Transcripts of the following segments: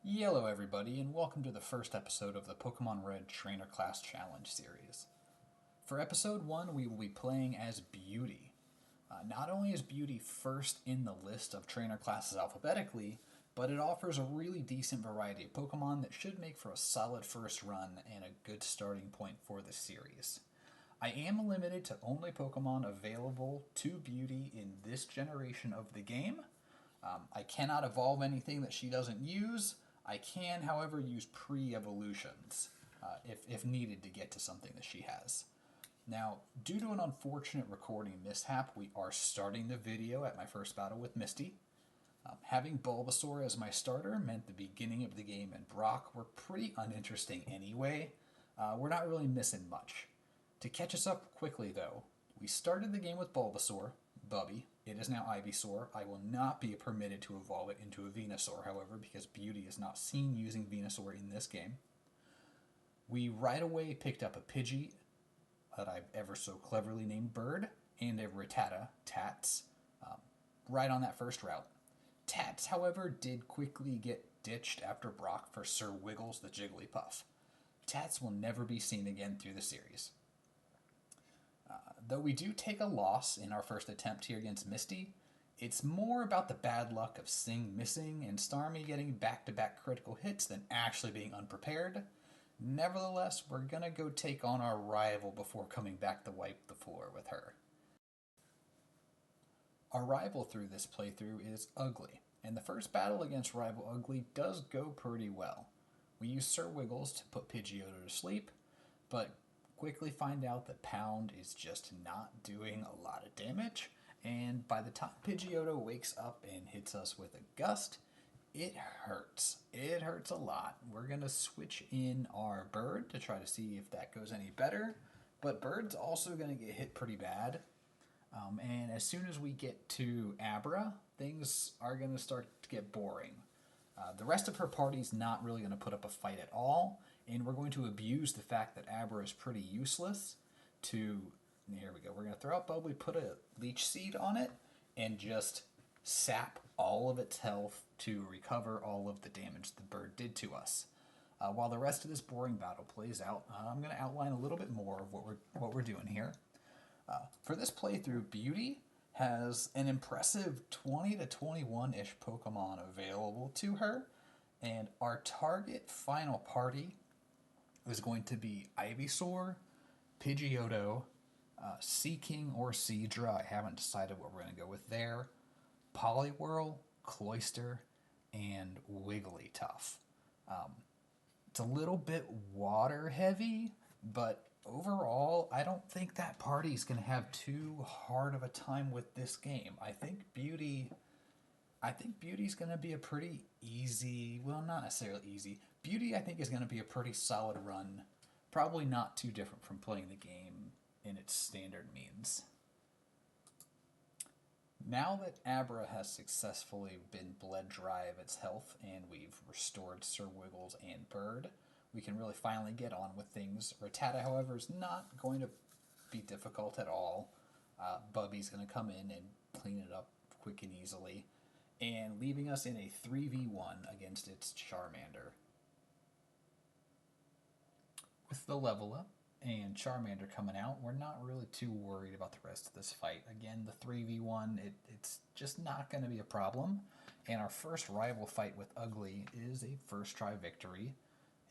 Hello everybody, and welcome to the first episode of the Pokemon Red Trainer Class Challenge series. For episode 1, we will be playing as Beauty. Not only is Beauty first in the list of trainer classes alphabetically, but it offers a really decent variety of Pokemon that should make for a solid first run and a good starting point for the series. I am limited to only Pokemon available to Beauty in this generation of the game. I cannot evolve anything that she doesn't use. I can, however, use pre-evolutions if needed to get to something that she has. Now, due to an unfortunate recording mishap, we are starting the video at my first battle with Misty. Having Bulbasaur as my starter meant the beginning of the game and Brock were pretty uninteresting anyway. We're not really missing much. To catch us up quickly, though, we started the game with Bulbasaur, Bubby. It is now Ivysaur. I will not be permitted to evolve it into a Venusaur, however, because Beauty is not seen using Venusaur in this game. We right away picked up a Pidgey that I've ever so cleverly named Bird, and a Rattata, Tats, right on that first route. Tats, however, did quickly get ditched after Brock for Sir Wiggles the Jigglypuff. Tats will never be seen again through the series. Though we do take a loss in our first attempt here against Misty, it's more about the bad luck of Sing missing and Starmie getting back-to-back critical hits than actually being unprepared. Nevertheless, we're gonna go take on our rival before coming back to wipe the floor with her. Our rival through this playthrough is Ugly, and the first battle against rival Ugly does go pretty well. We use Sir Wiggles to put Pidgeotto to sleep, but quickly find out that Pound is just not doing a lot of damage, and by the time Pidgeotto wakes up and hits us with a Gust, it hurts. It hurts a lot. We're going to switch in our Bird to try to see if that goes any better, but Bird's also going to get hit pretty bad. And as soon as we get to Abra, things are going to start to get boring. The rest of her party's not really going to put up a fight at all, and we're going to abuse the fact that Abra is pretty useless to... Here we go. We're going to throw out Bubbly, put a Leech Seed on it, and just sap all of its health to recover all of the damage the bird did to us. While the rest of this boring battle plays out, I'm going to outline a little bit more of what we're doing here. For this playthrough, Beauty has an impressive 20 to 21-ish Pokemon available to her, and our target final party is going to be Ivysaur, Pidgeotto, Seaking or Seadra. I haven't decided what we're going to go with there. Poliwhirl, Cloyster, and Wigglytuff. It's a little bit water heavy, but overall, I don't think that party's going to have too hard of a time with this game. I think Beauty's going to be a pretty easy, well, not necessarily easy. Beauty, I think, is going to be a pretty solid run. Probably not too different from playing the game in its standard means. Now that Abra has successfully been bled dry of its health and we've restored Sir Wiggles and Bird, we can really finally get on with things. Rattata, however, is not going to be difficult at all. Bubby's going to come in and clean it up quick and easily, and leaving us in a 3v1 against its Charmander. With the level up and Charmander coming out, we're not really too worried about the rest of this fight. Again, the 3v1, it's just not going to be a problem. And our first rival fight with Ugly is a first try victory,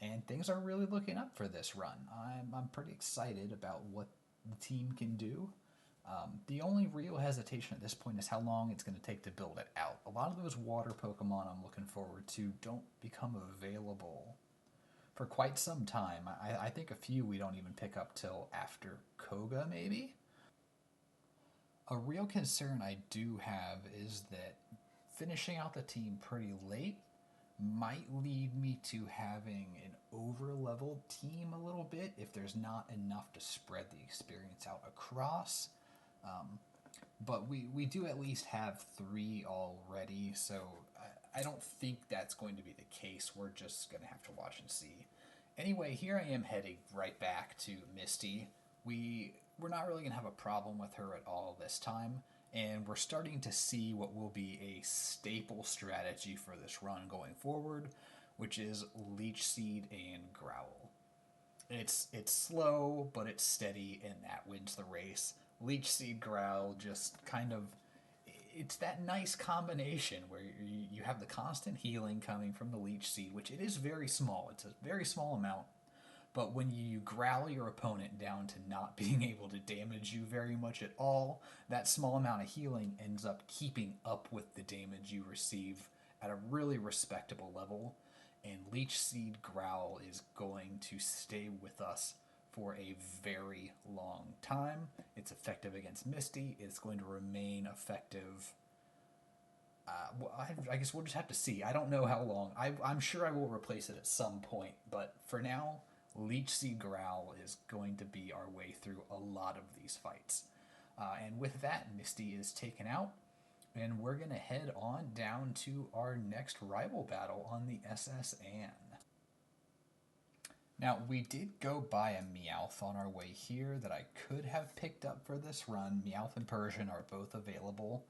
and things are really looking up for this run. I'm pretty excited about what the team can do. The only real hesitation at this point is how long it's going to take to build it out. A lot of those water Pokemon I'm looking forward to don't become available for quite some time. I think a few we don't even pick up till after Koga, maybe? A real concern I do have is that finishing out the team pretty late might lead me to having an over-leveled team a little bit if there's not enough to spread the experience out across. But we do at least have 3 already, so I don't think that's going to be the case. We're just going to have to watch and see. Anyway, here I am heading right back to Misty. We're not really going to have a problem with her at all this time, and we're starting to see what will be a staple strategy for this run going forward, which is Leech Seed and Growl. It's slow, but it's steady, and that wins the race. Leech Seed Growl just kind of, it's that nice combination where you have the constant healing coming from the Leech Seed, which it is very small. It's a very small amount, but when you growl your opponent down to not being able to damage you very much at all, that small amount of healing ends up keeping up with the damage you receive at a really respectable level. And Leech Seed Growl is going to stay with us for a very long time. It's effective against Misty. It's going to remain effective. Well, I guess we'll just have to see. I don't know how long. I'm sure I will replace it at some point, but for now, Leech Seed Growl is going to be our way through a lot of these fights. And with that, Misty is taken out, and we're going to head on down to our next rival battle on the SS Anne. Now, we did go by a Meowth on our way here that I could have picked up for this run. Meowth and Persian are both available.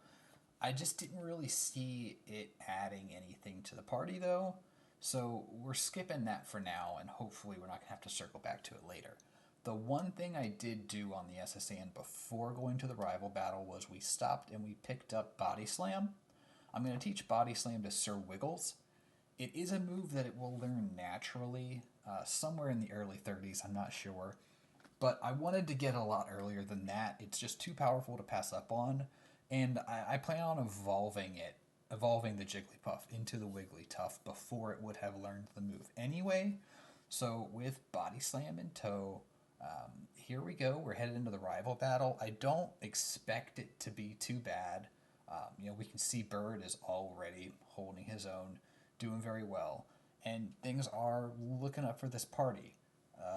I just didn't really see it adding anything to the party, though. So we're skipping that for now, and hopefully we're not going to have to circle back to it later. The one thing I did do on the SS Anne before going to the rival battle was we stopped and we picked up Body Slam. I'm going to teach Body Slam to Sir Wiggles. It is a move that it will learn naturally, somewhere in the early 30s, I'm not sure. But I wanted to get a lot earlier than that. It's just too powerful to pass up on, and I plan on evolving the Jigglypuff into the Wigglytuff before it would have learned the move anyway. So with Body Slam in tow, here we go. We're headed into the rival battle. I don't expect it to be too bad. We can see Bird is already holding his own, doing very well, and things are looking up for this party.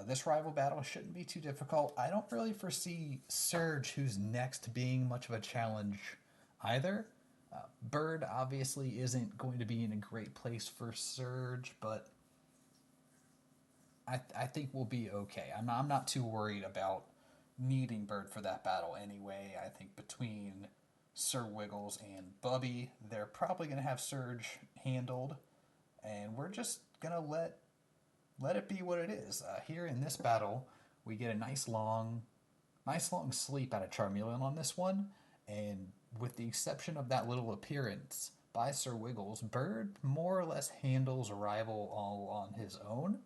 This rival battle shouldn't be too difficult. I don't really foresee Surge, who's next, being much of a challenge either. Bird obviously isn't going to be in a great place for Surge, but I think we'll be okay. I'm not too worried about needing Bird for that battle anyway. I think between Sir Wiggles and Bubby, they're probably going to have Surge handled, and we're just going to let it be what it is. Here in this battle, we get a nice long sleep out of Charmeleon on this one, and with the exception of that little appearance by Sir Wiggles, Bird more or less handles Rival all on his own.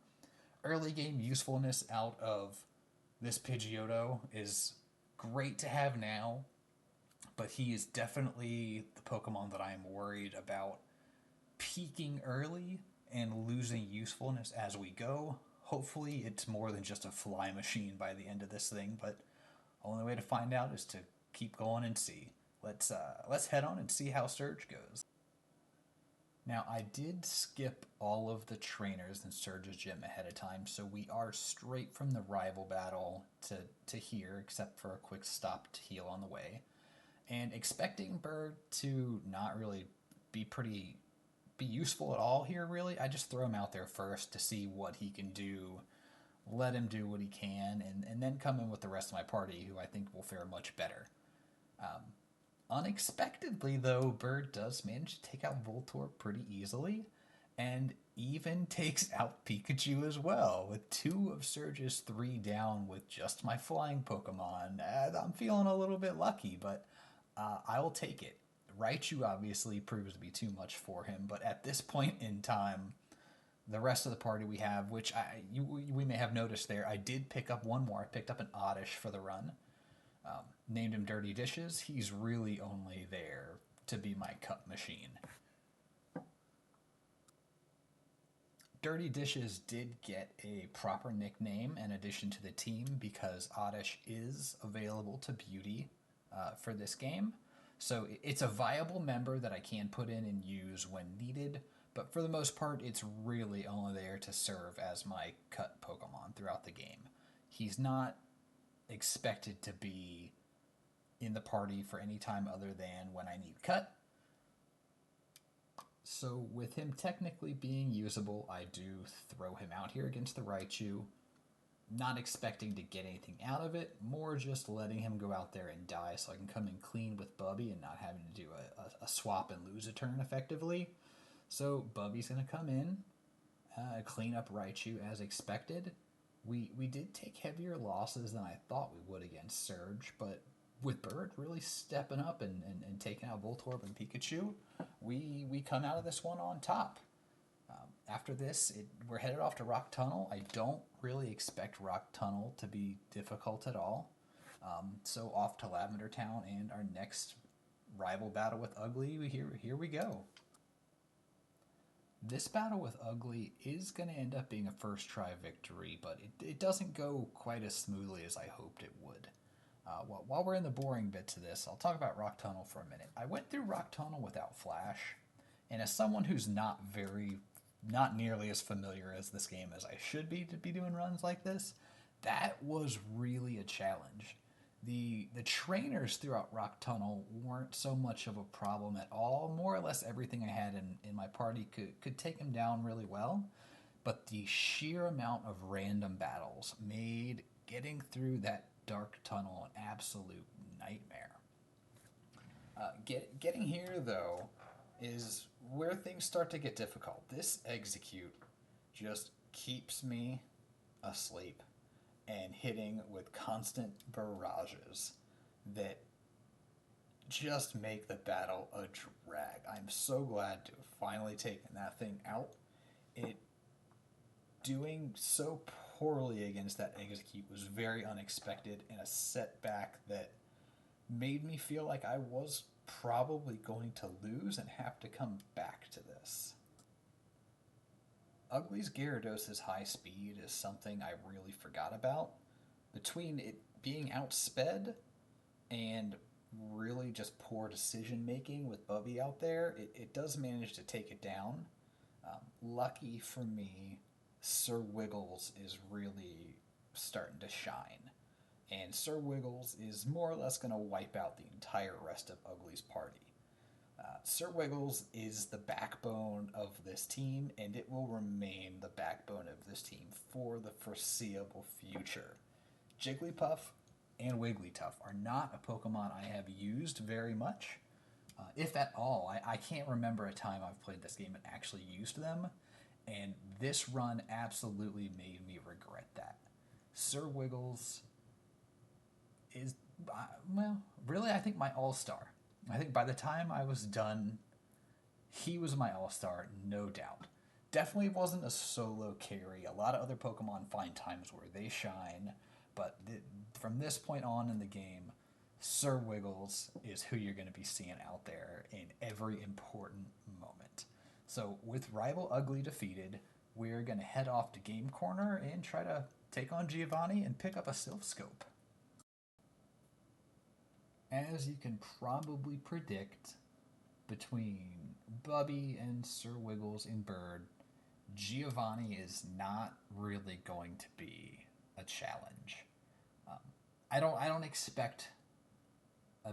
Early game usefulness out of this Pidgeotto is great to have now, but he is definitely the Pokemon that I am worried about peaking early and losing usefulness as we go. Hopefully it's more than just a fly machine by the end of this thing, but only way to find out is to keep going and see. Let's head on and see how Surge goes. Now, I did skip all of the trainers in Surge's gym ahead of time, so we are straight from the rival battle to here, except for a quick stop to heal on the way. And expecting Bird to not really be useful at all here, really, I just throw him out there first to see what he can do, let him do what he can, and then come in with the rest of my party, who I think will fare much better. Unexpectedly, though, Bird does manage to take out Voltorb pretty easily, and even takes out Pikachu as well, with 2 of Surge's 3 down with just my flying Pokemon. I'm feeling a little bit lucky, but I will take it. Raichu obviously proves to be too much for him, but at this point in time, the rest of the party we have, which we may have noticed there, I did pick up one more. I picked up an Oddish for the run. Named him Dirty Dishes. He's really only there to be my cup machine. Dirty Dishes did get a proper nickname in addition to the team because Oddish is available to Beauty for this game. So it's a viable member that I can put in and use when needed, but for the most part, it's really only there to serve as my cut Pokemon throughout the game. He's not expected to be in the party for any time other than when I need cut. So with him technically being usable, I do throw him out here against the Raichu, not expecting to get anything out of it, more just letting him go out there and die so I can come in clean with Bubby and not having to do a swap and lose a turn effectively. So Bubby's going to come in, clean up Raichu as expected. We did take heavier losses than I thought we would against Surge, but with Bird really stepping up and taking out Voltorb and Pikachu, we come out of this one on top. After this, we're headed off to Rock Tunnel. I don't really expect Rock Tunnel to be difficult at all. So off to Lavender Town and our next rival battle with Ugly. Here we go. This battle with Ugly is going to end up being a first try victory, but it doesn't go quite as smoothly as I hoped it would. While we're in the boring bits of this, I'll talk about Rock Tunnel for a minute. I went through Rock Tunnel without Flash, and as someone who's not nearly as familiar as this game as I should be to be doing runs like this, that was really a challenge. The trainers throughout Rock Tunnel weren't so much of a problem at all. More or less everything I had in my party could take him down really well. But the sheer amount of random battles made getting through that dark tunnel an absolute nightmare. Getting here, though, is where things start to get difficult. This execute just keeps me asleep and hitting with constant barrages that just make the battle a drag. I'm so glad to have finally taken that thing out. It doing so poorly against that execute was very unexpected and a setback that made me feel like I was probably going to lose and have to come back to this. Ugly's Gyarados' high speed is something I really forgot about. Between it being outsped and really just poor decision making with Bubby out there, it does manage to take it down. Lucky for me, Sir Wiggles is really starting to shine. And Sir Wiggles is more or less going to wipe out the entire rest of Ugly's party. Sir Wiggles is the backbone of this team, and it will remain the backbone of this team for the foreseeable future. Jigglypuff and Wigglytuff are not a Pokemon I have used very much, if at all. I can't remember a time I've played this game and actually used them, and this run absolutely made me regret that. Sir Wiggles is, well, really, I think my all-star. I think by the time I was done, he was my all-star, no doubt. Definitely wasn't a solo carry. A lot of other Pokemon find times where they shine, but from this point on in the game, Sir Wiggles is who you're going to be seeing out there in every important moment. So with Rival Ugly defeated, we're going to head off to Game Corner and try to take on Giovanni and pick up a Silph Scope. As you can probably predict, between Bubby and Sir Wiggles and Bird, Giovanni is not really going to be a challenge. I don't expect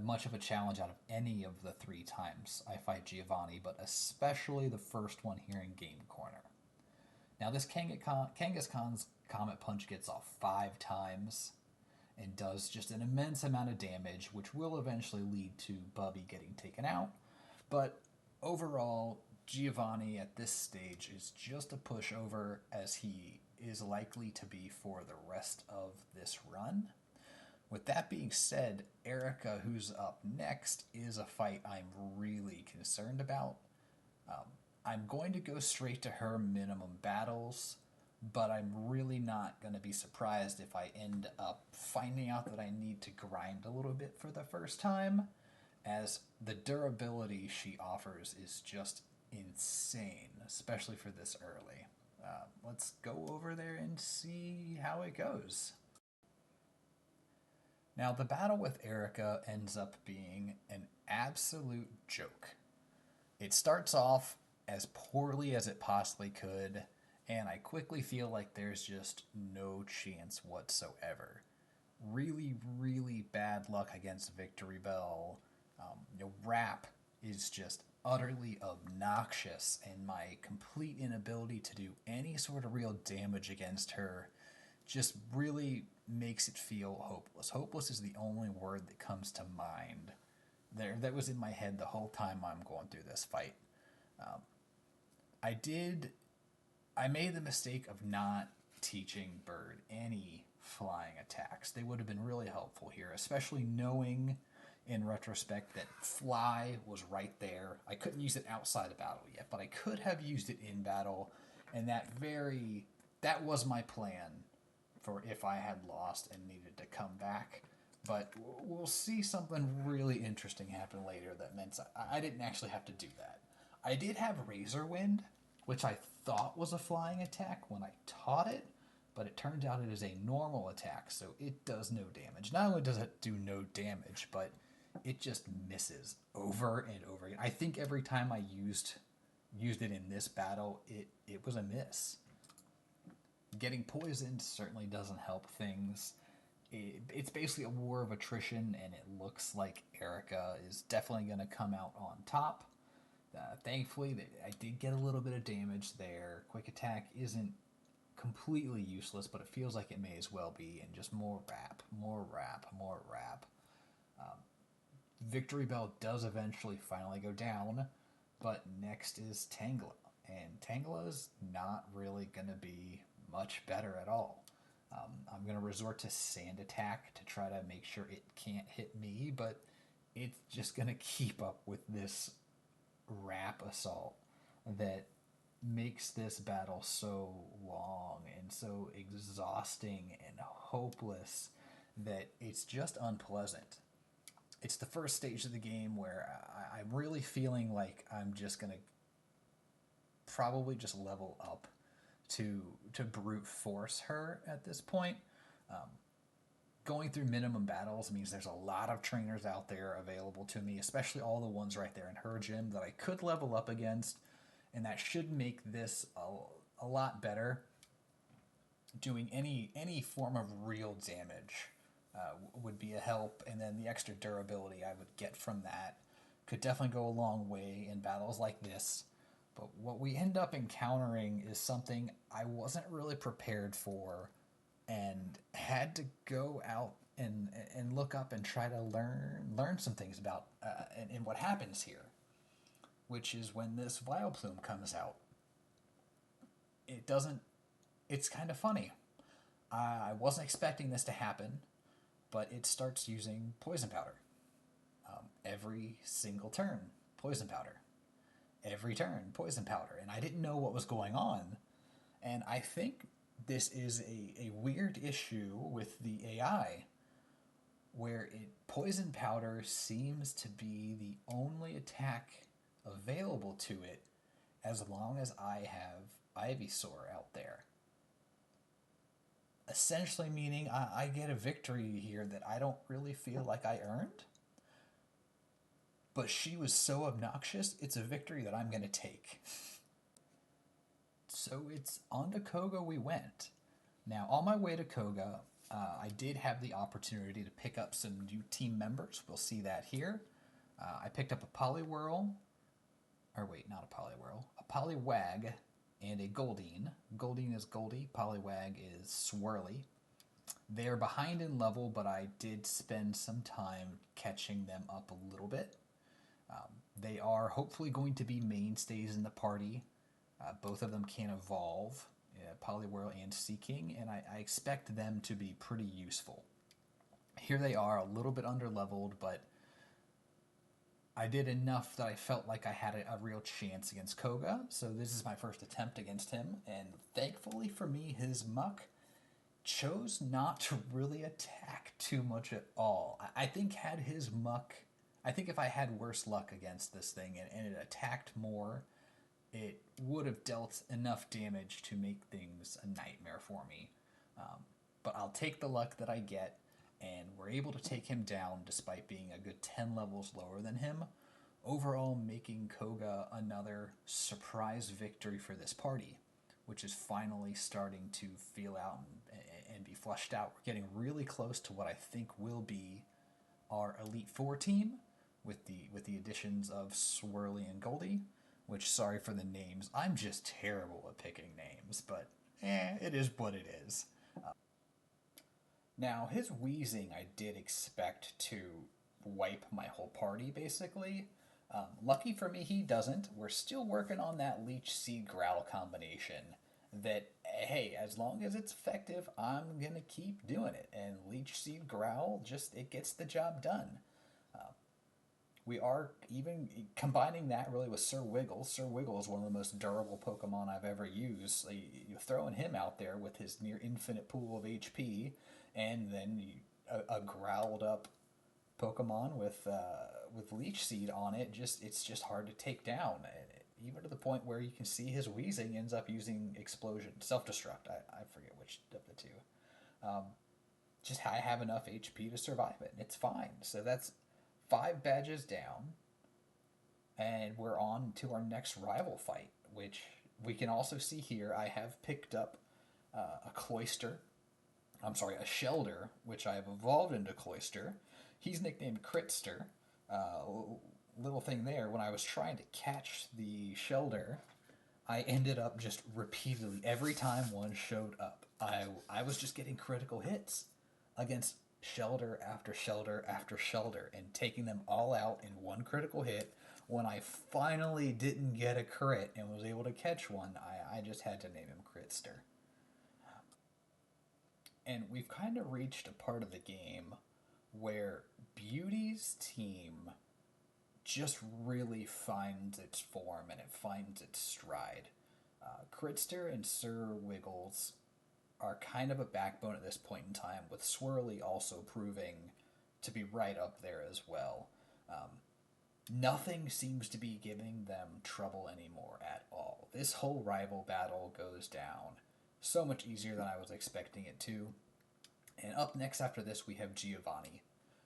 much of a challenge out of any of the 3 times I fight Giovanni, but especially the first one here in Game Corner. Now this Kangaskhan's Comet Punch gets off 5 times and does just an immense amount of damage, which will eventually lead to Bubby getting taken out. But overall, Giovanni at this stage is just a pushover, as he is likely to be for the rest of this run. With that being said, Erica, who's up next, is a fight I'm really concerned about. I'm going to go straight to her minimum battles, but I'm really not going to be surprised if I end up finding out that I need to grind a little bit for the first time, as the durability she offers is just insane, especially for this early. Let's go over there and see how it goes. Now, the battle with Erica ends up being an absolute joke. It starts off as poorly as it possibly could, and I quickly feel like there's just no chance whatsoever. Really, really bad luck against Victreebel. Wrap is just utterly obnoxious, and my complete inability to do any sort of real damage against her just really makes it feel hopeless. Hopeless is the only word that comes to mind. That was in my head the whole time I'm going through this fight. I did I made the mistake of not teaching Bird any flying attacks. They would have been really helpful here, especially knowing in retrospect that fly was right there. I couldn't use it outside of battle yet, but I could have used it in battle, and that was my plan for if I had lost and needed to come back. But we'll see something really interesting happen later that meant I didn't actually have to do that. I did have Razor Wind, which I thought was a flying attack when I taught it, but it turns out it is a normal attack, so it does no damage. Not only does it do no damage, but it just misses over and over again. I think every time I used it in this battle, it was a miss. Getting poisoned certainly doesn't help things. It's basically a war of attrition, and it looks like Erica is definitely going to come out on top. Thankfully, I did get a little bit of damage there. Quick attack isn't completely useless, but it feels like it may as well be, and just more wrap, more wrap, more wrap. Victory Bell does eventually finally go down, but next is Tangela, and Tangela is not really going to be much better at all. I'm going to resort to Sand Attack to try to make sure it can't hit me, but it's just going to keep up with this Wrap Assault that makes this battle so long and so exhausting and hopeless that it's just unpleasant. It's the first stage of the game where I'm really feeling like I'm just going to probably just level up to brute force her at this point. Going through minimum battles means there's a lot of trainers out there available to me, especially all the ones right there in her gym that I could level up against, and that should make this a lot better. Doing any form of real damage would be a help, and then the extra durability I would get from that could definitely go a long way in battles like this. But what we end up encountering is something I wasn't really prepared for, and had to go out and look up and try to learn some things about and what happens here, which is when this Vileplume comes out. It's kind of funny. I wasn't expecting this to happen, but it starts using Poison Powder. Every single turn, Poison Powder. Every turn, Poison Powder. And I didn't know what was going on. And I think this is a weird issue with the AI, where Poison Powder seems to be the only attack available to it as long as I have Ivysaur out there. Essentially meaning I get a victory here that I don't really feel like I earned. But she was so obnoxious, it's a victory that I'm going to take. So it's on to Koga we went. Now, on my way to Koga, I did have the opportunity to pick up some new team members. We'll see that here. I picked up a Poliwhirl, or wait, not a Poliwhirl, a Poliwag, and a Goldeen. Goldeen is Goldie, Poliwag is Swirly. They're behind in level, but I did spend some time catching them up a little bit. They are hopefully going to be mainstays in the party. Both of them can evolve, Poliwhirl and Seaking, and I expect them to be pretty useful. Here they are, a little bit underleveled, but I did enough that I felt like I had a real chance against Koga, so this is my first attempt against him, and thankfully for me, his Muck chose not to really attack too much at all. I think had his Muck... I think if I had worse luck against this thing and it attacked more, it would have dealt enough damage to make things a nightmare for me. But I'll take the luck that I get, and we're able to take him down despite being a good 10 levels lower than him, overall making Koga another surprise victory for this party, which is finally starting to feel out and be flushed out. We're getting really close to what I think will be our Elite Four team, with the additions of Swirly and Goldie, which, sorry for the names, I'm just terrible at picking names, but it is what it is. Now, his Wheezing I did expect to wipe my whole party, basically. Lucky for me, he doesn't. We're still working on that Leech Seed Growl combination, that, hey, as long as it's effective, I'm going to keep doing it. And Leech Seed Growl, just, it gets the job done. We are even combining that really with Sir Wiggle. Sir Wiggle is one of the most durable Pokemon I've ever used. So you're throwing him out there with his near infinite pool of HP, and then a growled up Pokemon with Leech Seed on it. It's just hard to take down. Even to the point where you can see his Weezing ends up using Explosion, Self Destruct. I forget which of the two. Um, just I have enough HP to survive it, and it's fine. So that's 5 badges down, and we're on to our next rival fight, which we can also see here. I have picked up a Cloyster. I'm sorry, a Shelder, which I have evolved into Cloyster. He's nicknamed Critster. Uh, Little thing there, when I was trying to catch the Shelder, I ended up just repeatedly, every time one showed up, I was just getting critical hits against Shelder after Shelder after Shelder and taking them all out in one critical hit. When I finally didn't get a crit and was able to catch one, I just had to name him Critster. And we've kind of reached a part of the game where Beauty's team just really finds its form and it finds its stride. Critster and Sir Wiggles are kind of a backbone at this point in time, with Swirly also proving to be right up there as well. Um, Nothing seems to be giving them trouble anymore at all. This whole rival battle goes down so much easier than I was expecting it to. And up next after this, we have Giovanni,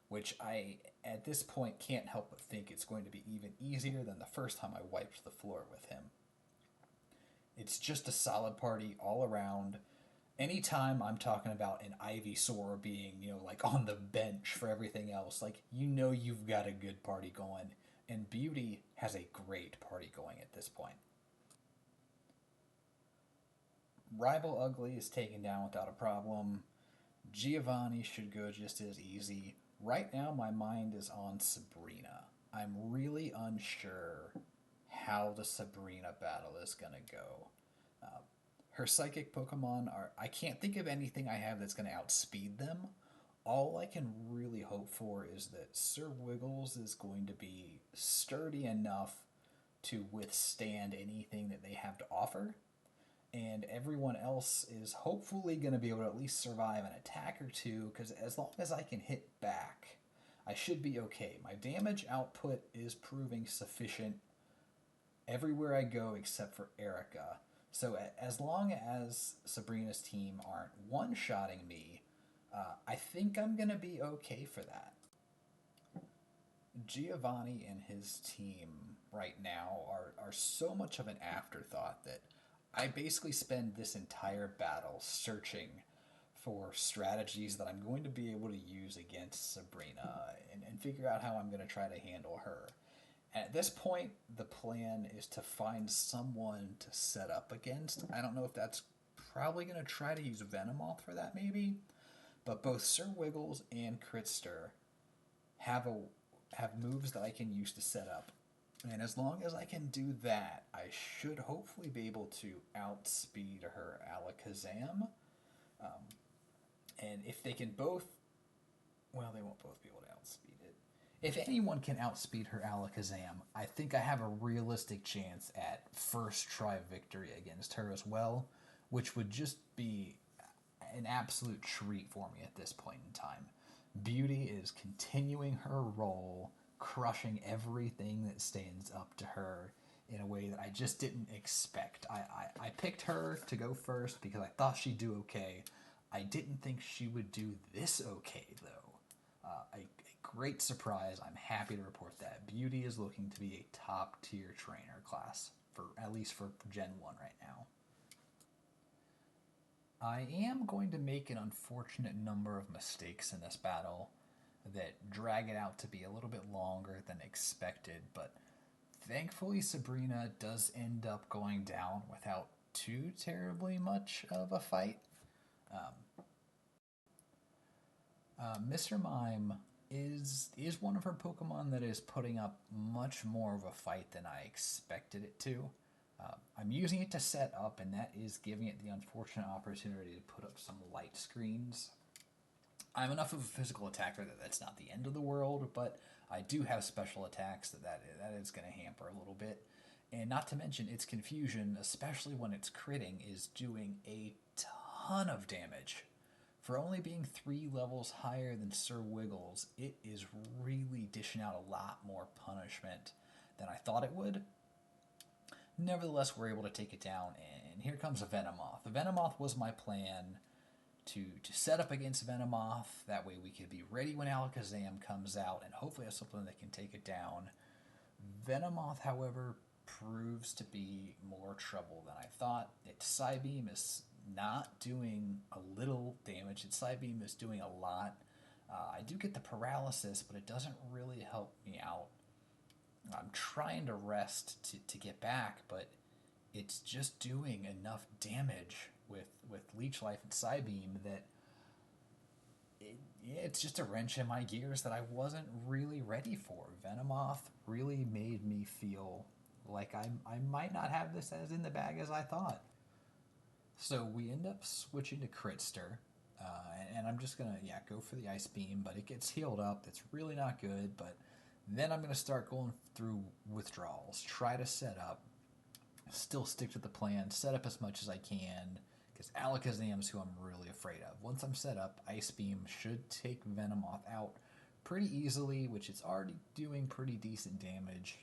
which I, at this point, can't help but think it's going to be even easier than the first time I wiped the floor with him. It's just a solid party all around. Anytime I'm talking about an Ivysaur being, like on the bench for everything else, like, you've got a good party going. And Beauty has a great party going at this point. Rival Ugly is taken down without a problem. Giovanni should go just as easy. Right now, my mind is on Sabrina. I'm really unsure how the Sabrina battle is going to go. Uh, Her psychic Pokemon are. I can't think of anything I have that's going to outspeed them. All I can really hope for is that Sir Wiggles is going to be sturdy enough to withstand anything that they have to offer, and everyone else is hopefully going to be able to at least survive an attack or two, because as long as I can hit back, I should be okay. My damage output is proving sufficient everywhere I go except for Erica. So as long as Sabrina's team aren't one-shotting me, I think I'm going to be okay for that. Giovanni and his team right now are so much of an afterthought that I basically spend this entire battle searching for strategies that I'm going to be able to use against Sabrina, and figure out how I'm going to try to handle her. At this point, the plan is to find someone to set up against. I don't know if that's probably going to try to use Venomoth for that, maybe. But both Sir Wiggles and Critster have a have moves that I can use to set up. And as long as I can do that, I should hopefully be able to outspeed her Alakazam. Um, and if they can both, well, they won't both be able to outspeed it. If anyone can outspeed her Alakazam, I think I have a realistic chance at first try victory against her as well, which would just be an absolute treat for me at this point in time. Beauty is continuing her role, crushing everything that stands up to her in a way that I just didn't expect. I picked her to go first because I thought she'd do okay. I didn't think she would do this okay, though. A great surprise. I'm happy to report that. Beauty is looking to be a top tier trainer class, for at least for Gen 1 right now. I am going to make an unfortunate number of mistakes in this battle that drag it out to be a little bit longer than expected, but thankfully Sabrina does end up going down without too terribly much of a fight. Um, Mr. Mime is one of her Pokemon that is putting up much more of a fight than I expected it to. I'm using it to set up, and that is giving it the unfortunate opportunity to put up some light screens. I'm enough of a physical attacker that that's not the end of the world, but I do have special attacks that is going to hamper a little bit. And not to mention, its confusion, especially when it's critting, is doing a ton of damage. For only being 3 levels higher than Sir Wiggles, it is really dishing out a lot more punishment than I thought it would. Nevertheless, we're able to take it down, and here comes a Venomoth. The Venomoth was my plan to set up against Venomoth. That way we could be ready when Alakazam comes out and hopefully have something that can take it down. Venomoth, however, proves to be more trouble than I thought. Its Psybeam is not doing a little damage. Its Psybeam is doing a lot. I do get the paralysis, but it doesn't really help me out. I'm trying to rest to get back, but it's just doing enough damage with Leech Life and Psybeam that it's just a wrench in my gears that I wasn't really ready for. Venomoth really made me feel like I might not have this as in the bag as I thought. So we end up switching to Critster, and I'm just gonna go for the Ice Beam, but it gets healed up. That's really not good. But then I'm gonna start going through withdrawals, try to set up, still stick to the plan, set up as much as I can, because Alakazam is who I'm really afraid of. Once I'm set up, Ice Beam should take Venomoth out pretty easily, which it's already doing pretty decent damage.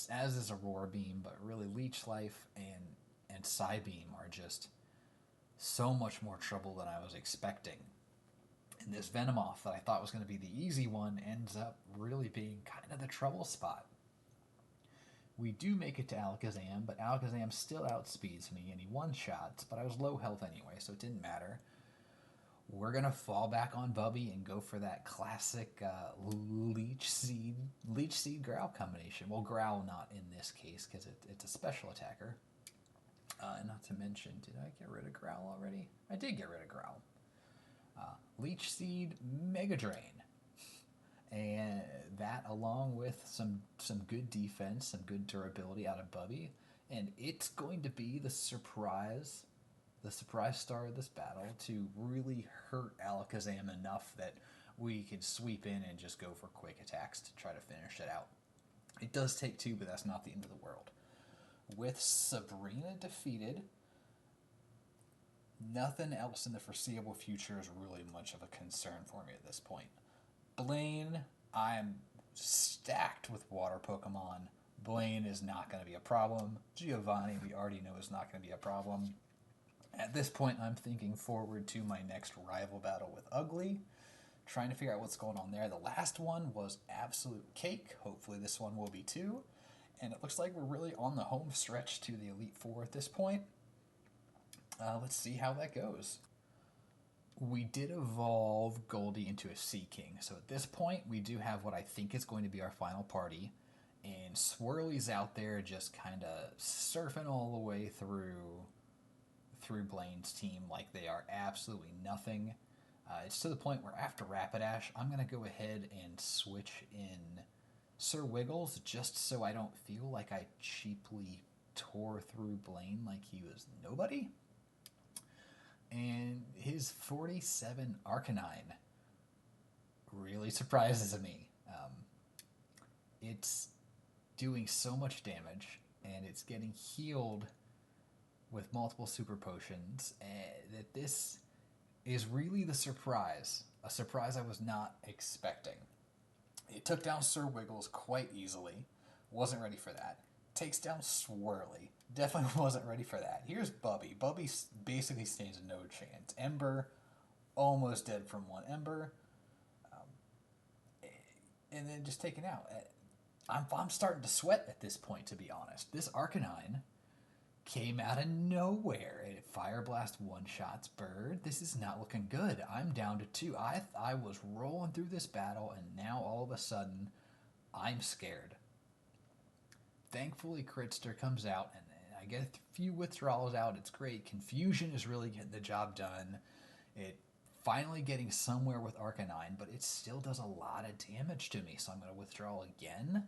As is Aurora Beam, but really Leech Life and Psybeam are just so much more trouble than I was expecting. And this Venomoth that I thought was going to be the easy one ends up really being kind of the trouble spot. We do make it to Alakazam, but Alakazam still outspeeds me, and he one-shots, but I was low health anyway, so it didn't matter. We're going to fall back on Bubby and go for that classic Leech Seed Growl combination. Well, Growl not in this case, because it's a special attacker. And not to mention, did I get rid of Growl already? I did get rid of Growl. Leech Seed Mega Drain. And that, along with some good defense, some good durability out of Bubby, and it's going to be the surprise star of this battle to really hurt Alakazam enough that we can sweep in and just go for quick attacks to try to finish it out. It does take 2, but that's not the end of the world. With Sabrina defeated, nothing else in the foreseeable future is really much of a concern for me at this point. Blaine, I'm stacked with water Pokemon. Blaine is not going to be a problem. Giovanni, we already know, is not going to be a problem. At this point, I'm thinking forward to my next rival battle with Ugly, trying to figure out what's going on there. The last one was absolute cake. Hopefully this one will be too. And it looks like we're really on the home stretch to the Elite Four at this point. Let's see how that goes. We did evolve Goldie into a Sea King, so at this point we do have what I think is going to be our final party, and Swirly's out there just kind of surfing all the way through Blaine's team like they are absolutely nothing. It's to the point where after Rapidash, I'm going to go ahead and switch in Sir Wiggles just so I don't feel like I cheaply tore through Blaine like he was nobody. And his 47 Arcanine really surprises me. It's doing so much damage, and it's getting healed with multiple super potions, that this is really the surprise. A surprise I was not expecting. It took down Sir Wiggles quite easily. Wasn't ready for that. Takes down Swirly. Definitely wasn't ready for that. Here's Bubby. Bubby basically stands no chance. Ember, almost dead from one Ember. And then just taken out. I'm starting to sweat at this point, to be honest. This Arcanine came out of nowhere. It Fire Blast one-shots Bird. This is not looking good. I'm down to 2. I was rolling through this battle, and now all of a sudden, I'm scared. Thankfully, Critster comes out, and I get a few withdrawals out. It's great. Confusion is really getting the job done. It finally getting somewhere with Arcanine, but it still does a lot of damage to me, so I'm going to withdraw again.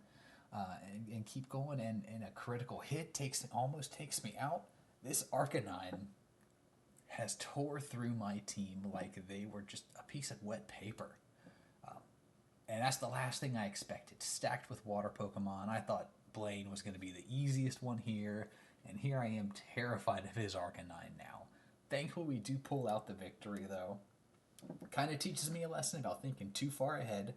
and keep going. And a critical hit almost takes me out. This Arcanine has tore through my team like they were just a piece of wet paper. And that's the last thing I expected. Stacked with water Pokemon, I thought Blaine was going to be the easiest one here, and here I am terrified of his Arcanine now. Thankfully, we do pull out the victory, though. Kind of teaches me a lesson about thinking too far ahead.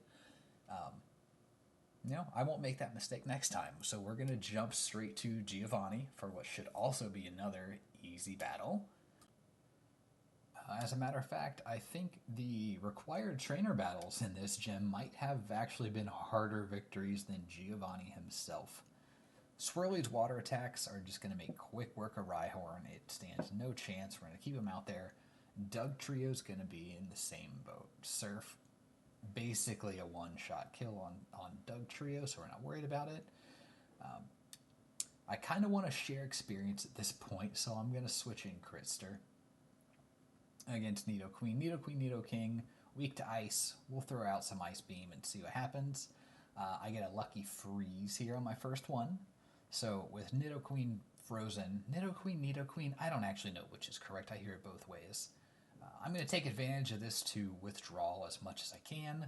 I won't make that mistake next time. So we're going to jump straight to Giovanni for what should also be another easy battle. As a matter of fact, I think the required trainer battles in this gym might have actually been harder victories than Giovanni himself. Swirly's water attacks are just going to make quick work of Rhyhorn. It stands no chance. We're going to keep him out there. Dugtrio's going to be in the same boat. Surf, basically a one-shot kill on Dugtrio, so we're not worried about it. I kind of want to share experience at this point, so I'm going to switch in Critster against Nidoqueen. Nidoqueen, Nidoking, weak to ice. We'll throw out some Ice Beam and see what happens. I get a lucky freeze here on my first one. So with Nidoqueen frozen, Nidoqueen, I don't actually know which is correct. I hear it both ways. I'm going to take advantage of this to withdraw as much as I can.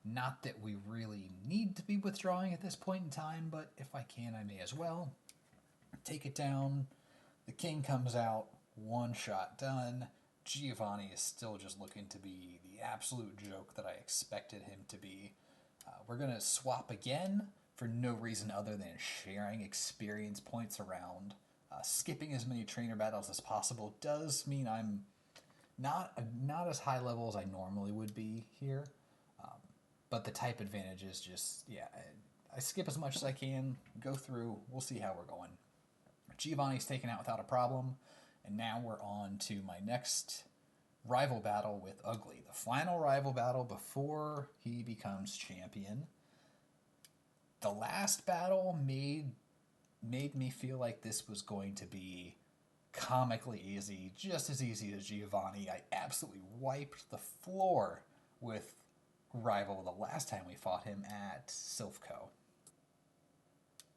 Not that we really need to be withdrawing at this point in time, but if I can, I may as well. Take it down. The king comes out. One shot done. Giovanni is still just looking to be the absolute joke that I expected him to be. We're going to swap again for no reason other than sharing experience points around. Skipping as many trainer battles as possible does mean I'm not as high level as I normally would be here. But the type advantage is just, I skip as much as I can, go through, we'll see how we're going. Giovanni's taken out without a problem. And now we're on to my next rival battle with Ugly. The final rival battle before he becomes champion. The last battle made me feel like this was going to be comically easy, just as easy as Giovanni. I absolutely wiped the floor with Rival the last time we fought him at Silphco.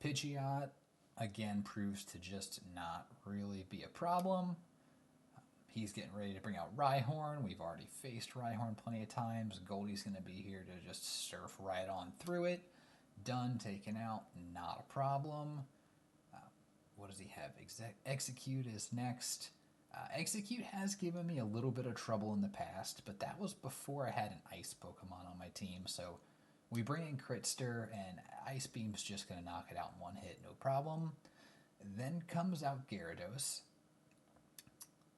Pidgeot again proves to just not really be a problem. He's getting ready to bring out Rhyhorn. We've already faced Rhyhorn plenty of times. Goldie's going to be here to just surf right on through it. Done, taken out, not a problem. What does he have? Execute is next. Execute has given me a little bit of trouble in the past, but that was before I had an Ice Pokemon on my team, so we bring in Critster, and Ice Beam's just going to knock it out in one hit, no problem. Then comes out Gyarados.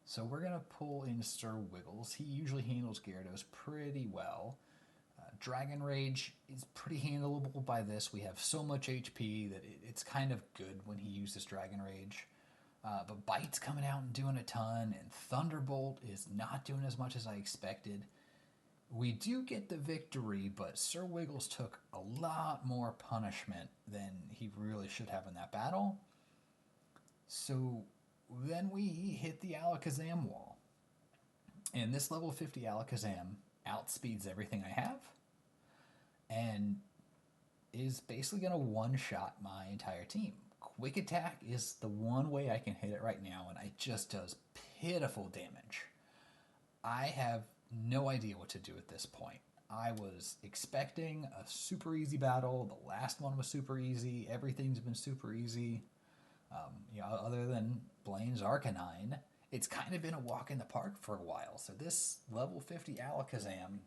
So we're going to pull in Sir Wiggles. He usually handles Gyarados pretty well. Dragon Rage is pretty handleable by this. We have so much HP that it's kind of good when he uses Dragon Rage. But Bite's coming out and doing a ton, and Thunderbolt is not doing as much as I expected. We do get the victory, but Sir Wiggles took a lot more punishment than he really should have in that battle. So then we hit the Alakazam wall. And this level 50 Alakazam outspeeds everything I have and is basically going to one-shot my entire team. Quick Attack is the one way I can hit it right now, and it just does pitiful damage. I have no idea what to do at this point. I was expecting a super easy battle. The last one was super easy. Everything's been super easy. Other than Blaine's Arcanine, it's kind of been a walk in the park for a while. So this level 50 Alakazam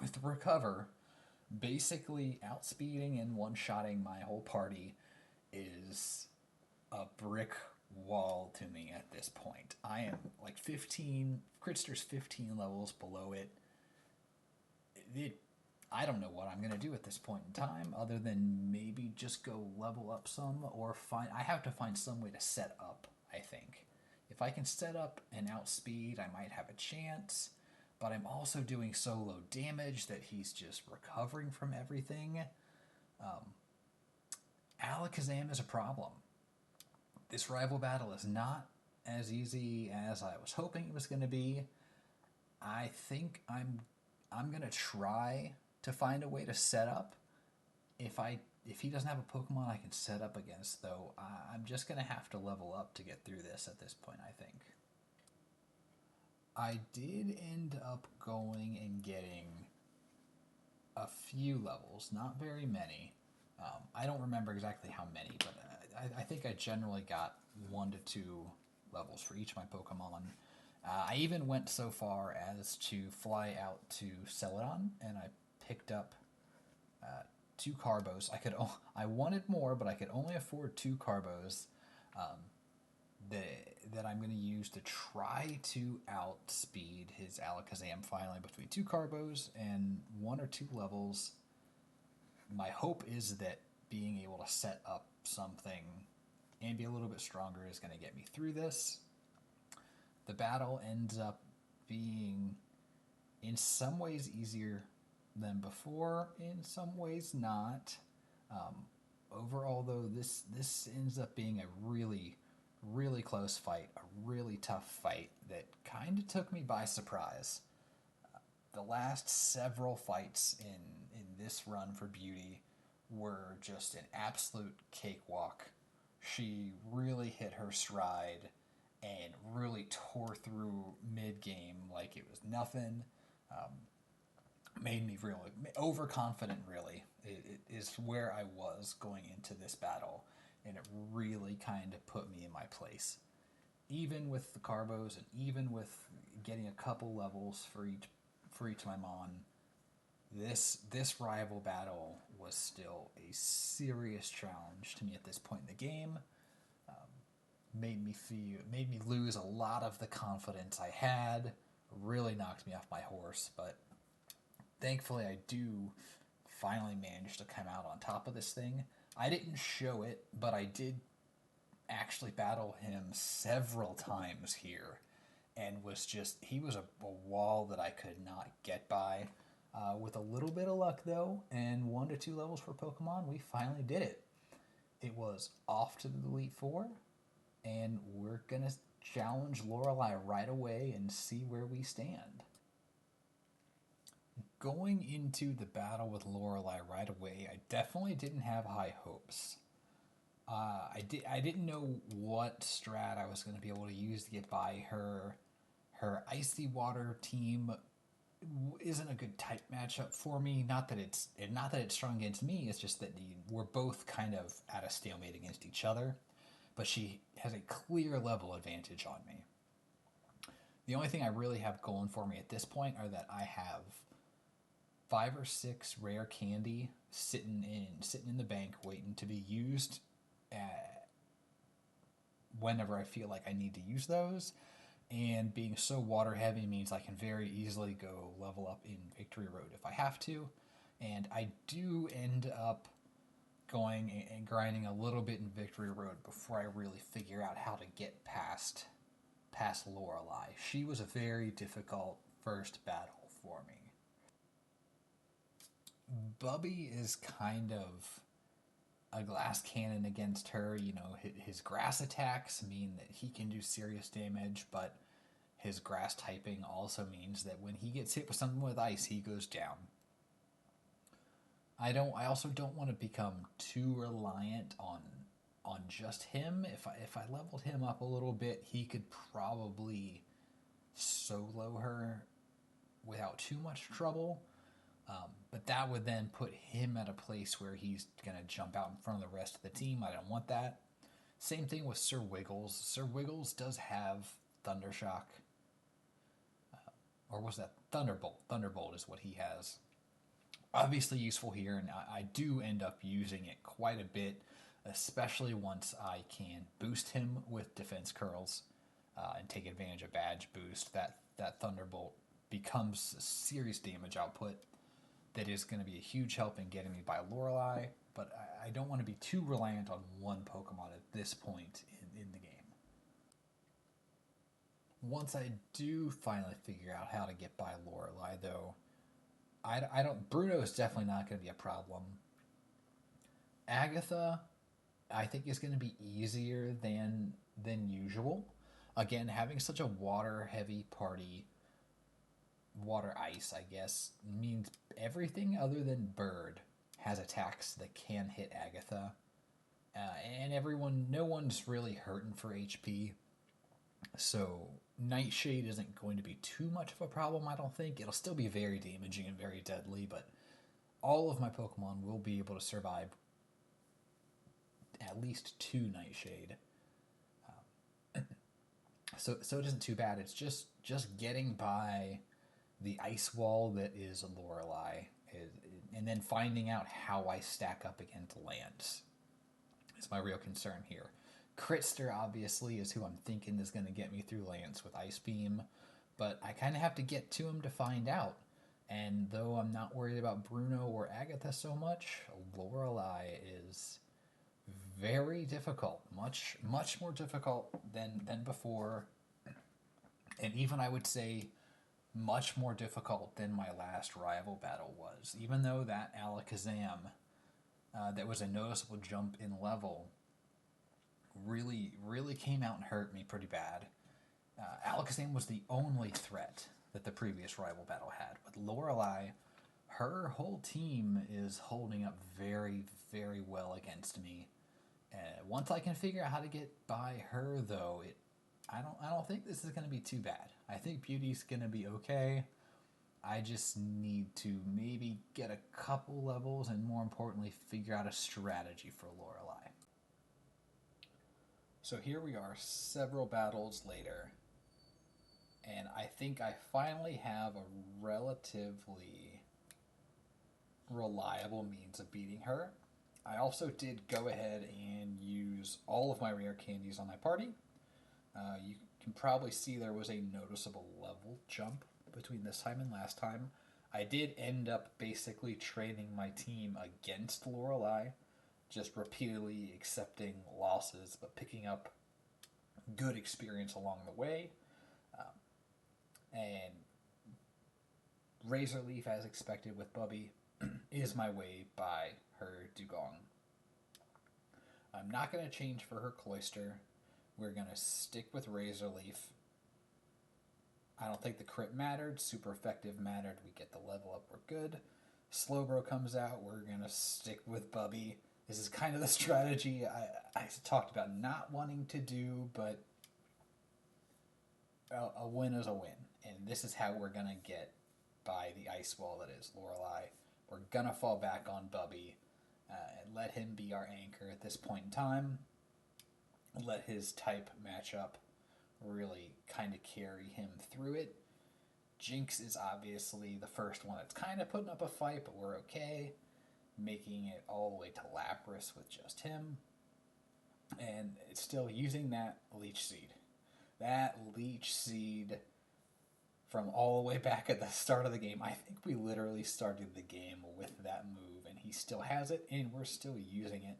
with Recover, basically outspeeding and one-shotting my whole party, is a brick wall to me at this point. I am like 15, Critster's 15 levels below it. I don't know what I'm going to do at this point in time other than maybe just go level up some or I have to find some way to set up, I think. If I can set up and outspeed, I might have a chance, but I'm also doing so low damage that he's just recovering from everything. Alakazam is a problem. This rival battle is not as easy as I was hoping it was going to be. I think I'm going to try to find a way to set up. If I if he doesn't have a Pokemon I can set up against, though, I'm just going to have to level up to get through this at this point, I think. I did end up going and getting a few levels, not very many. I don't remember exactly how many, but I think I generally got 1 to 2 levels for each of my Pokemon. I even went so far as to fly out to Celadon, and I picked up 2 Carbos. I wanted more, but I could only afford 2 Carbos um, that I'm going to use to try to outspeed his Alakazam finally between 2 Carbos and 1 or 2 levels. My hope is that being able to set up something and be a little bit stronger is going to get me through this. The battle ends up being in some ways easier than before, in some ways not. Overall, though, this ends up being a really close fight, a really tough fight that kind of took me by surprise. The last several fights in this run for Beauty were just an absolute cakewalk. She really hit her stride and really tore through mid game like it was nothing. Um, Made me really overconfident. Really, it is where I was going into this battle, and it really kind of put me in my place. Even with the Carbos and even with getting a couple levels for each of my Mon, this rival battle was still a serious challenge to me at this point in the game. Made me lose a lot of the confidence I had. Really knocked me off my horse, but thankfully I do finally manage to come out on top of this thing. I didn't show it, but I did actually battle him several times here, and he was a wall that I could not get by. With a little bit of luck, though, and 1 to 2 levels for Pokemon, we finally did it. It was off to the Elite Four, and we're gonna challenge Lorelei right away and see where we stand. Going into the battle with Lorelei right away, I definitely didn't have high hopes. I didn't know what strat I was going to be able to use to get by her. Her icy water team isn't a good type matchup for me. Not that it's strong against me. It's just that we're both kind of at a stalemate against each other. But she has a clear level advantage on me. The only thing I really have going for me at this point are that I have 5 or 6 rare candy sitting in the bank waiting to be used whenever I feel like I need to use those. And being so water heavy means I can very easily go level up in Victory Road if I have to. And I do end up going and grinding a little bit in Victory Road before I really figure out how to get past Lorelei. She was a very difficult first battle for me. Bubby is kind of a glass cannon against her. You know, his grass attacks mean that he can do serious damage, but his grass typing also means that when he gets hit with something with ice, he goes down. I also don't want to become too reliant on just him. If I leveled him up a little bit, he could probably solo her without too much trouble. But that would then put him at a place where he's going to jump out in front of the rest of the team. I don't want that. Same thing with Sir Wiggles. Sir Wiggles does have Thundershock. Or was that Thunderbolt? Thunderbolt is what he has. Obviously useful here, and I do end up using it quite a bit, especially once I can boost him with defense curls and take advantage of badge boost. That Thunderbolt becomes a serious damage output that is going to be a huge help in getting me by Lorelei, but I don't want to be too reliant on one Pokemon at this point in the game. Once I do finally figure out how to get by Lorelei, though, I don't. Bruno is definitely not going to be a problem. Agatha, I think, is going to be easier than usual. Again, having such a water heavy party, water ice, I guess, means everything other than Bird has attacks that can hit Agatha. And no one's really hurting for HP. So Nightshade isn't going to be too much of a problem, I don't think. It'll still be very damaging and very deadly, but all of my Pokemon will be able to survive at least 2 Nightshade. So it isn't too bad. It's just getting by the ice wall that is a Lorelei, and then finding out how I stack up against Lance is my real concern here. Critster obviously is who I'm thinking is going to get me through Lance with Ice Beam, but I kind of have to get to him to find out. And though I'm not worried about Bruno or Agatha so much, Lorelei is very difficult, much more difficult than before, and even I would say much more difficult than my last rival battle was. Even though that Alakazam, that was a noticeable jump in level, really came out and hurt me pretty bad. Alakazam was the only threat that the previous rival battle had. With Lorelei, her whole team is holding up very, very well against me. Once I can figure out how to get by her, though, I don't think this is going to be too bad. I think Beauty's going to be okay. I just need to maybe get a couple levels and, more importantly, figure out a strategy for Lorelei. So here we are, several battles later, and I think I finally have a relatively reliable means of beating her. I also did go ahead and use all of my rare candies on my party. You can probably see there was a noticeable level jump between this time and last time. I did end up basically training my team against Lorelei, just repeatedly accepting losses but picking up good experience along the way. And Razor Leaf, as expected with Bubby, is my way by her Dugong. I'm not going to change for her Cloyster. We're going to stick with Razor Leaf. I don't think the crit mattered. Super effective mattered. We get the level up. We're good. Slowbro comes out. We're going to stick with Bubby. This is kind of the strategy I talked about not wanting to do, but a win is a win. And this is how we're going to get by the ice wall that is Lorelei. We're going to fall back on Bubby and let him be our anchor at this point in time. Let his type match up really kind of carry him through it. Jinx is obviously the first one that's kind of putting up a fight, but we're okay. Making it all the way to Lapras with just him. And it's still using that Leech Seed. That Leech Seed from all the way back at the start of the game. I think we literally started the game with that move, and he still has it, and we're still using it.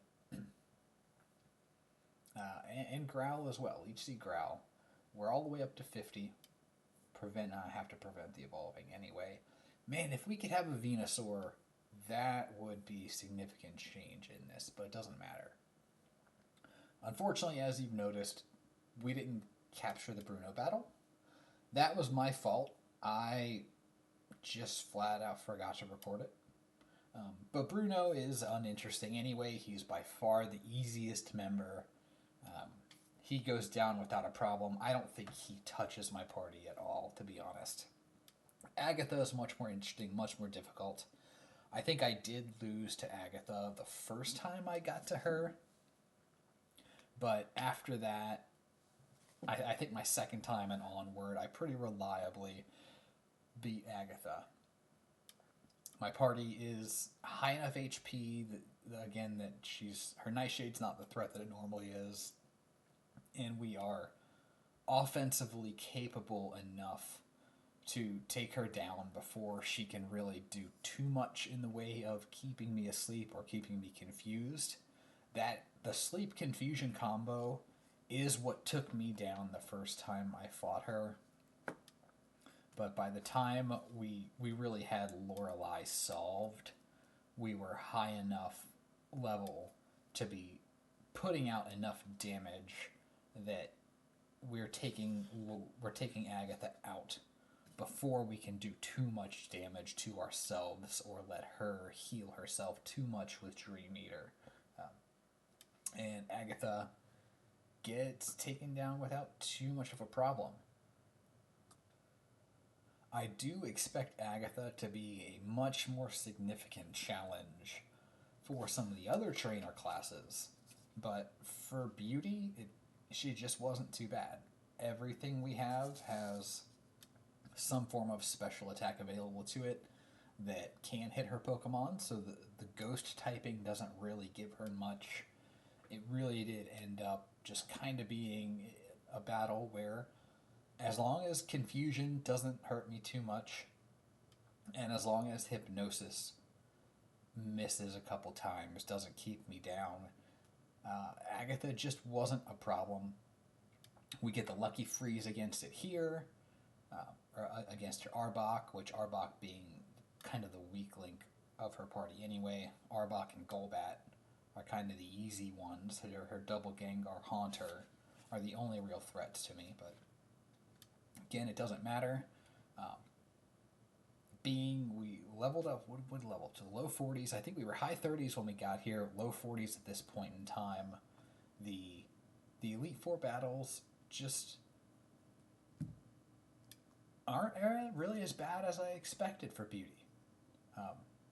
And Growl as well. Leech Seed Growl. We're all the way up to 50. I have to prevent the evolving anyway. Man, if we could have a Venusaur, that would be significant change in this, but it doesn't matter. Unfortunately, as you've noticed, we didn't capture the Bruno battle. That was my fault. I just flat out forgot to record it. But Bruno is uninteresting anyway. He's by far the easiest member. He goes down without a problem. I don't think he touches my party at all, to be honest. Agatha is much more interesting, much more difficult. I think I did lose to Agatha the first time I got to her. But after that, I think my second time and onward, I pretty reliably beat Agatha. My party is high enough HP that her Nightshade's not the threat that it normally is. And we are offensively capable enough to take her down before she can really do too much in the way of keeping me asleep or keeping me confused. That the sleep confusion combo is what took me down the first time I fought her. But by the time we really had Lorelei solved, we were high enough level to be putting out enough damage that we're taking Agatha out before we can do too much damage to ourselves or let her heal herself too much with Dream Eater. And Agatha gets taken down without too much of a problem. I do expect Agatha to be a much more significant challenge for some of the other trainer classes, but for Beauty, she just wasn't too bad. Everything we have has some form of special attack available to it that can hit her Pokemon, so the ghost typing doesn't really give her much. It really did end up just kind of being a battle where, as long as confusion doesn't hurt me too much, and as long as hypnosis misses a couple times, doesn't keep me down, Agatha just wasn't a problem. We get the lucky freeze against it here, or against her Arbok, which Arbok being kind of the weak link of her party anyway. Arbok and Golbat are kind of the easy ones. Her double Gengar Haunter are the only real threats to me, but again, it doesn't matter. We leveled up, what level? To the low 40s. I think we were high 30s when we got here, low 40s at this point in time. The Elite Four battles just aren't really as bad as I expected for Beauty.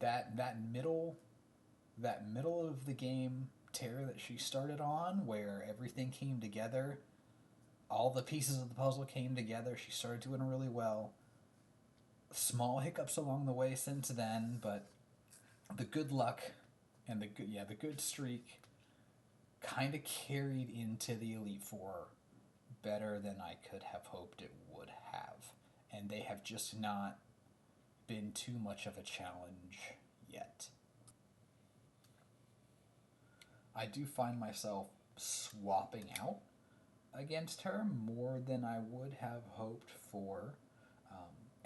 That middle of the game tear that she started on, where everything came together, all the pieces of the puzzle came together. She started doing really well. Small hiccups along the way since then, but the good luck and the good streak kind of carried into the Elite Four better than I could have hoped it would have. And they have just not been too much of a challenge yet. I do find myself swapping out against her more than I would have hoped for.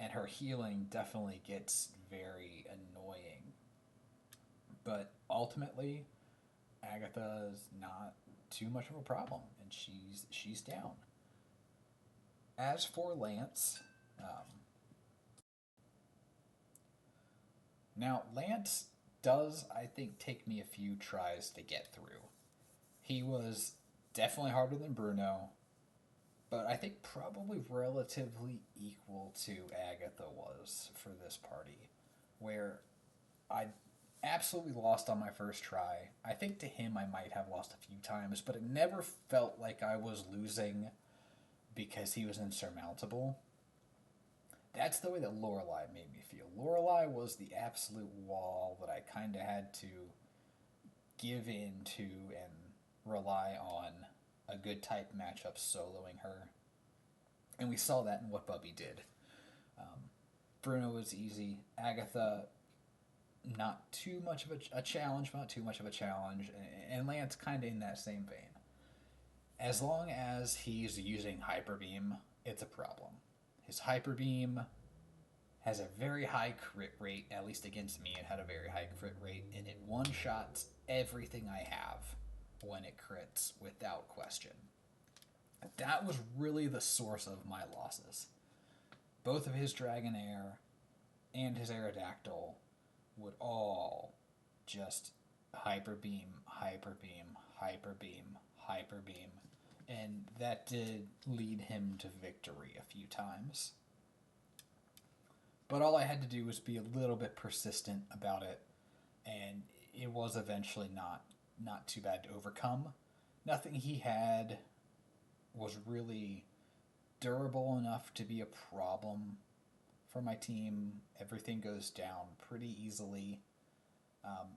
And her healing definitely gets very annoying. But ultimately, Agatha's not too much of a problem, and she's down. As for Lance, now Lance does, I think, take me a few tries to get through. He was definitely harder than Bruno, but I think probably relatively equal to Agatha was for this party, where I absolutely lost on my first try. I think to him I might have lost a few times, but it never felt like I was losing because he was insurmountable. That's the way that Lorelei made me feel. Lorelei was the absolute wall that I kind of had to give in to and rely on a good type matchup soloing her. And we saw that in what Bubby did. Bruno was easy. Agatha, not too much of a challenge, and Lance kind of in that same vein. As long as he's using Hyper Beam, it's a problem. His Hyper Beam has a very high crit rate, at least against me. It had a very high crit rate, and it one-shots everything I have when it crits without question. That was really the source of my losses. Both of his Dragonair and his Aerodactyl would all just Hyper Beam, Hyper Beam, Hyper Beam, Hyper Beam, and that did lead him to victory a few times. But all I had to do was be a little bit persistent about it, and it was eventually not too bad to overcome. Nothing he had was really durable enough to be a problem for my team. Everything goes down pretty easily.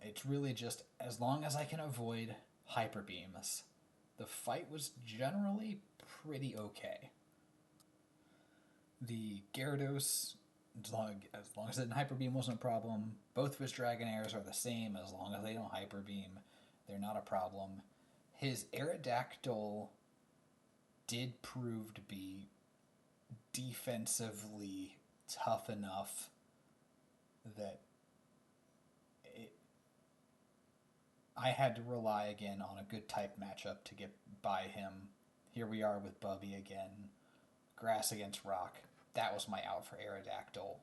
It's really just as long as I can avoid Hyper Beams, the fight was generally pretty okay. The Gyarados, as long as it didn't Hyper Beam, wasn't a problem. Both of his Dragonairs are the same. As long as they don't Hyper Beam, they're not a problem. His Aerodactyl did prove to be defensively tough enough that I had to rely again on a good type matchup to get by him. Here we are with Bubby again. Grass against rock. that was my out for Aerodactyl.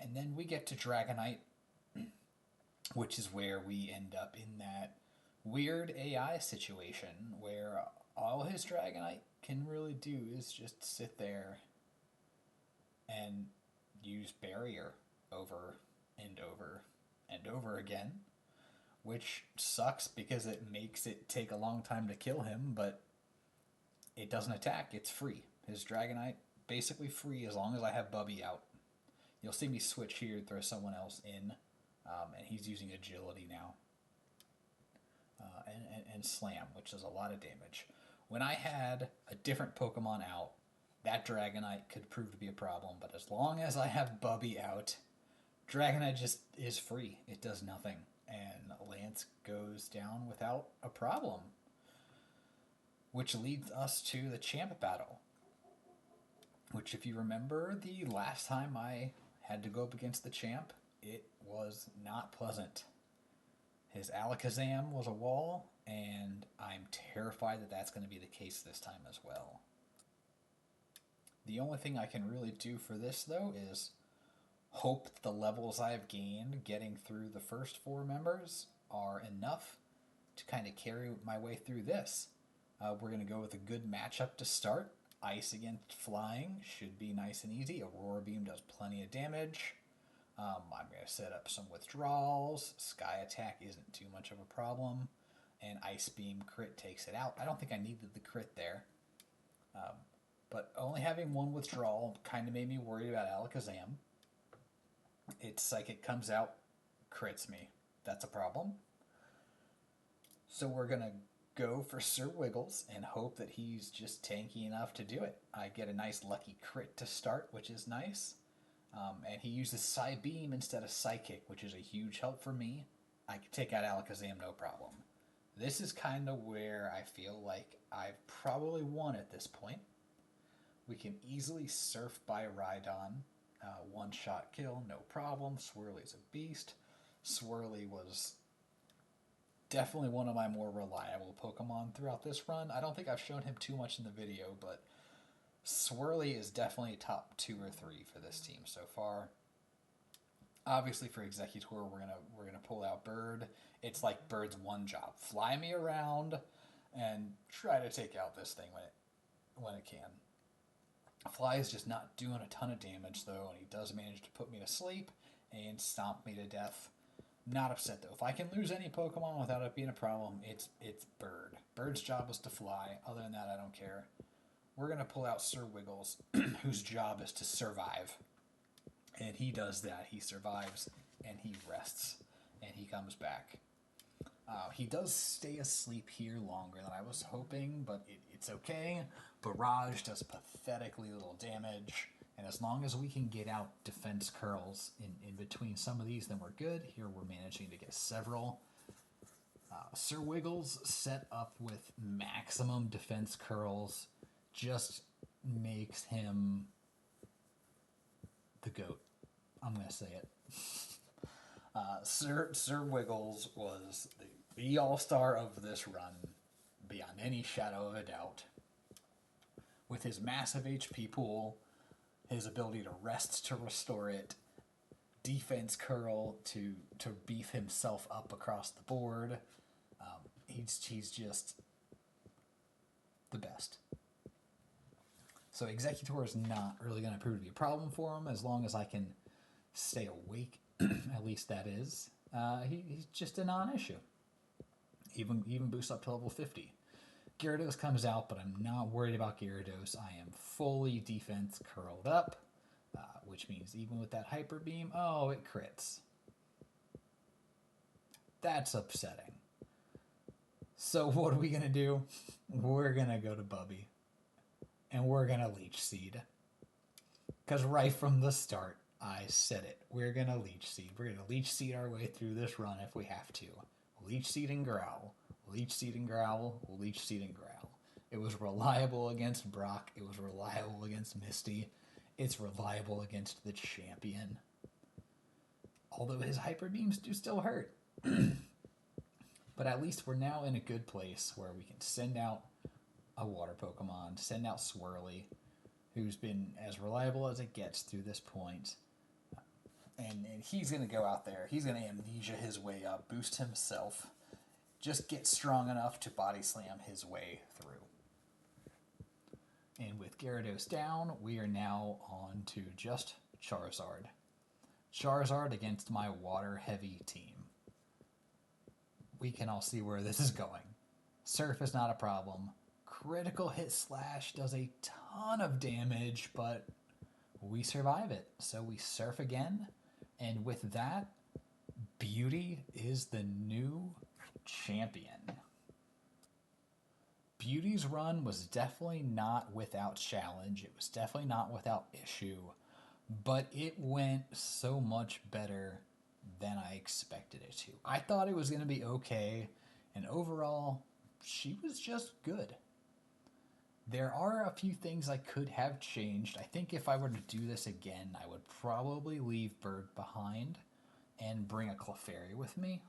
And then we get to Dragonite, which is where we end up in that weird AI situation where all his Dragonite can really do is just sit there and use Barrier over and over and over again, which sucks because it makes it take a long time to kill him, but it doesn't attack. It's free. His Dragonite basically free as long as I have Bubby out. You'll see me switch here, throw someone else in, and he's using Agility now. And Slam, which does a lot of damage. When I had a different Pokemon out, that Dragonite could prove to be a problem, but as long as I have Bubby out, Dragonite just is free. It does nothing, and Lance goes down without a problem. Which leads us to the champ battle. Which, if you remember, the last time I had to go up against the champ, it was not pleasant. His Alakazam was a wall, and I'm terrified that that's going to be the case this time as well. The only thing I can really do for this, though, is hope that the levels I've gained getting through the first 4 members are enough to kind of carry my way through this. We're going to go with a good matchup to start. Ice against Flying should be nice and easy. Aurora Beam does plenty of damage. I'm going to set up some withdrawals. Sky Attack isn't too much of a problem. And Ice Beam crit takes it out. I don't think I needed the crit there. But only having 1 withdrawal kind of made me worried about Alakazam. Its Psychic comes out, crits me. That's a problem. So we're going to go for Sir Wiggles and hope that he's just tanky enough to do it. I get a nice lucky crit to start, which is nice. And he uses Psybeam instead of Psychic, which is a huge help for me. I can take out Alakazam no problem. This is kind of where I feel like I've probably won at this point. We can easily surf by Rhydon. 1-shot kill, no problem. Swirly's a beast. Swirly was definitely one of my more reliable Pokemon throughout this run. I don't think I've shown him too much in the video, but Swirly is definitely top 2 or 3 for this team so far. Obviously for Exeggutor, we're gonna pull out Bird. It's like Bird's one job: fly me around and try to take out this thing when it can. Fly is just not doing a ton of damage though, and he does manage to put me to sleep and stomp me to death. Not upset though. If I can lose any Pokemon without it being a problem, it's Bird. Bird's job is to fly. Other than that, I don't care. We're going to pull out Sir Wiggles, whose job is to survive. And he does that. He survives, and he rests, and he comes back. He does stay asleep here longer than I was hoping, but it's okay. Barrage does pathetically little damage, and as long as we can get out defense curls in between some of these, then we're good. Here we're managing to get several. Sir Wiggles set up with maximum defense curls just makes him the GOAT. I'm going to say it. Sir Wiggles was the all-star of this run, beyond any shadow of a doubt. With his massive HP pool, his ability to rest to restore it, defense curl to beef himself up across the board, he's just the best. So Exeggutor is not really going to prove to be a problem for him as long as I can stay awake. At least that is. He's just a non-issue. Even boosts up to level 50. Gyarados comes out, but I'm not worried about Gyarados. I am fully defense curled up, which means even with that Hyper Beam, oh, it crits. That's upsetting. So what are we going to do? We're going to go to Bubby. And we're going to Leech Seed. Because right from the start, I said it. We're going to Leech Seed. We're going to Leech Seed our way through this run if we have to. Leech Seed and Growl. Leech Seed and Growl. Leech Seed and Growl. It was reliable against Brock. It was reliable against Misty. It's reliable against the champion. Although his Hyper Beams do still hurt. But at least we're now in a good place where we can send out a water Pokemon, send out Swirly, who's been as reliable as it gets through this point. And he's going to go out there. He's going to amnesia his way up, boost himself, just get strong enough to body slam his way through. And with Gyarados down, we are now on to just Charizard. Charizard against my water-heavy team. We can all see where this is going. Surf is not a problem. Critical hit slash does a ton of damage, but we survive it. So we surf again, and with that, Beauty is the new champion. Beauty's run was definitely not without challenge. It was definitely not without issue, but it went so much better than I expected it to. I thought it was going to be okay, and overall, she was just good. There are a few things I could have changed. I think if I were to do this again, I would probably leave Bird behind and bring a Clefairy with me.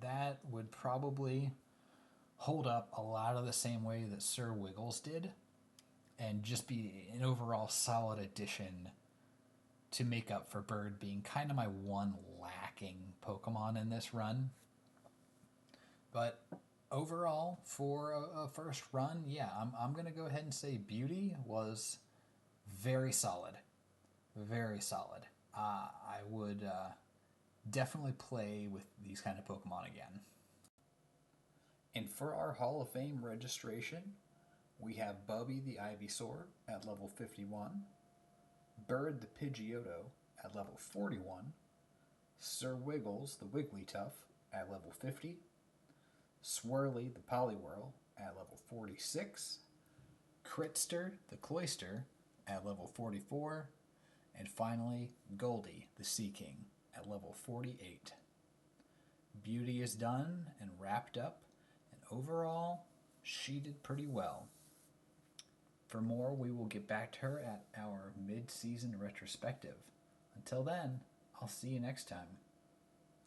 That would probably hold up a lot of the same way that Sir Wiggles did, and just be an overall solid addition to make up for Bird being kind of my one lacking Pokemon in this run. But overall, for a first run, yeah, I'm going to go ahead and say Beauty was very solid. Very solid. I would definitely play with these kind of Pokemon again. And for our Hall of Fame registration, we have Bubby the Ivysaur at level 51, Bird the Pidgeotto at level 41, Sir Wiggles the Wigglytuff at level 50, Swirly the Poliwhirl at level 46, Critster the Cloyster at level 44, and finally Goldie the Seaking at level 48. Beauty is done and wrapped up, and overall, she did pretty well. For more, we will get back to her at our mid-season retrospective. Until then, I'll see you next time.